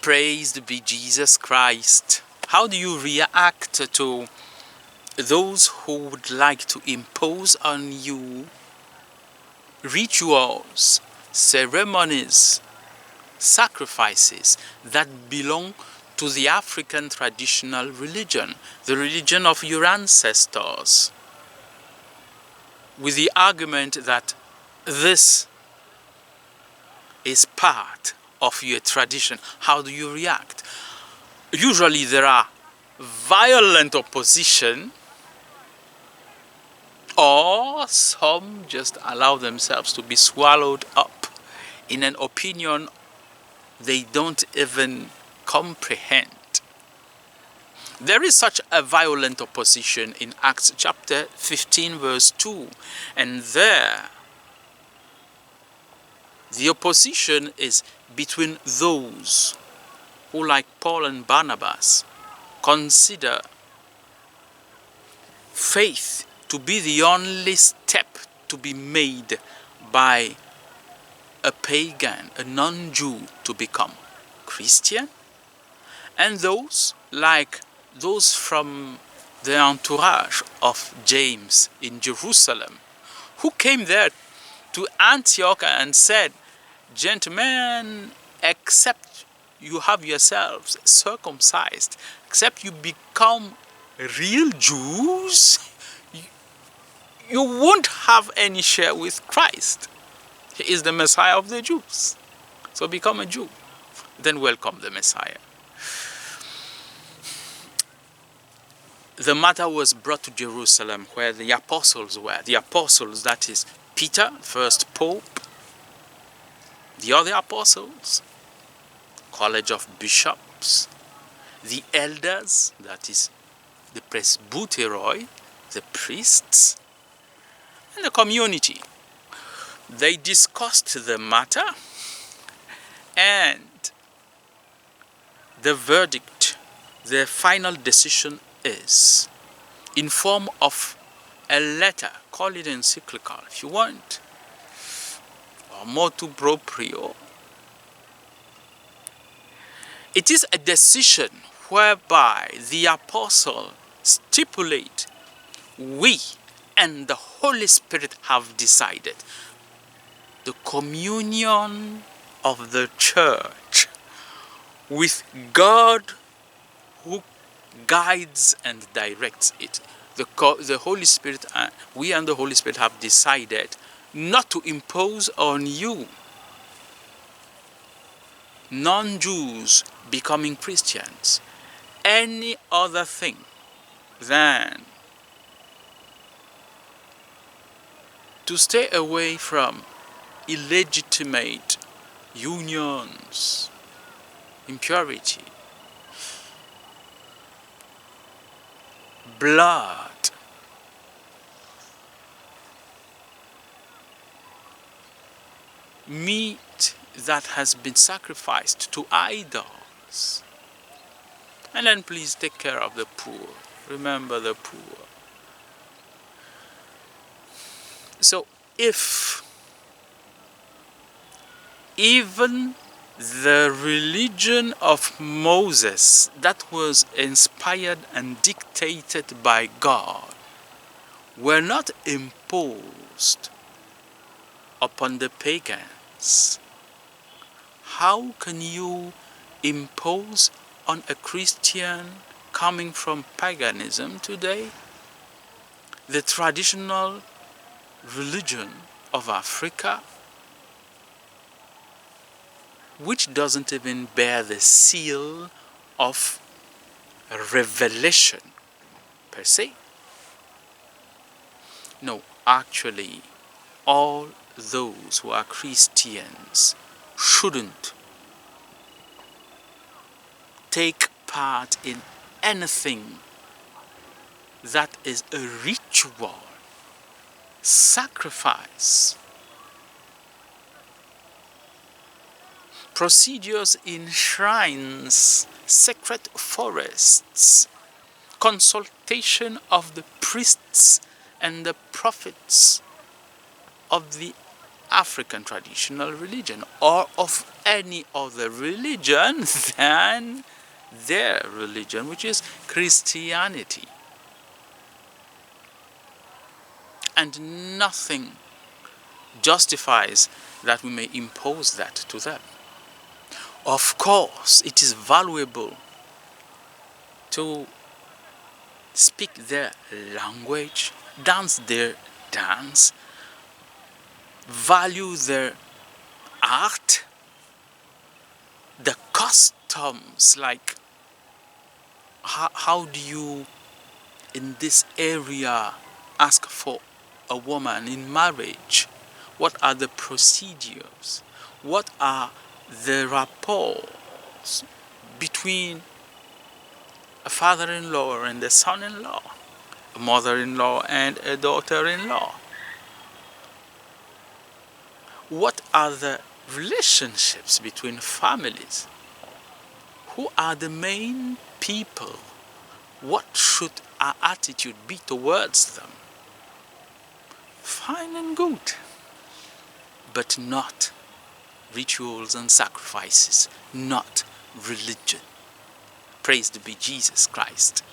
Praised be Jesus Christ. How do you react to those who would like to impose on you rituals, ceremonies, sacrifices that belong to the African traditional religion, the religion of your ancestors, with the argument that this is part of your tradition? How do you react? Usually there are violent opposition, or some just allow themselves to be swallowed up in an opinion they don't even comprehend. There is such a violent opposition in Acts chapter 15 verse 2, and there the opposition is between those who, like Paul and Barnabas, consider faith to be the only step to be made by a pagan, a non-Jew, to become Christian, and those, like those from the entourage of James in Jerusalem, who came there to Antioch and said, "Gentlemen, except you have yourselves circumcised, except you become real Jews, you won't have any share with Christ. He is the Messiah of the Jews. So become a Jew, then welcome the Messiah." The matter was brought to Jerusalem, where the apostles were. The apostles, that is Peter, first Pope, the other apostles, College of Bishops, the elders, that is the presbyteroi, the priests, and the community. They discussed the matter, and the verdict, the final decision, is in form of a letter, call it encyclical if you want, or motu proprio. It is a decision whereby the apostle stipulate, we and the Holy Spirit have decided the communion of the church with God who guides and directs it. The Holy Spirit, we and the Holy Spirit have decided not to impose on you, non-Jews becoming Christians, any other thing than to stay away from illegitimate unions, impurity, blood, meat that has been sacrificed to idols. And then please take care of the poor. Remember the poor. So if even the religion of Moses that was inspired and dictated by God were not imposed upon the pagans, how can you impose on a Christian coming from paganism today the traditional religion of Africa, which doesn't even bear the seal of revelation per se? No, actually, all those who are Christians shouldn't take part in anything that is a ritual, sacrifice, procedures in shrines, sacred forests, consultation of the priests and the prophets of the African traditional religion or of any other religion than their religion, which is Christianity. And nothing justifies that we may impose that to them. Of course, it is valuable to speak their language, dance their dance, value their art, the customs, like how do you in this area ask for a woman in marriage? What are the procedures? What are the rapports between a father-in-law and a son-in-law, a mother-in-law and a daughter-in-law? What are the relationships between families? Who are the main people? What should our attitude be towards them? Fine and good, but not rituals and sacrifices, not religion. Praised be Jesus Christ.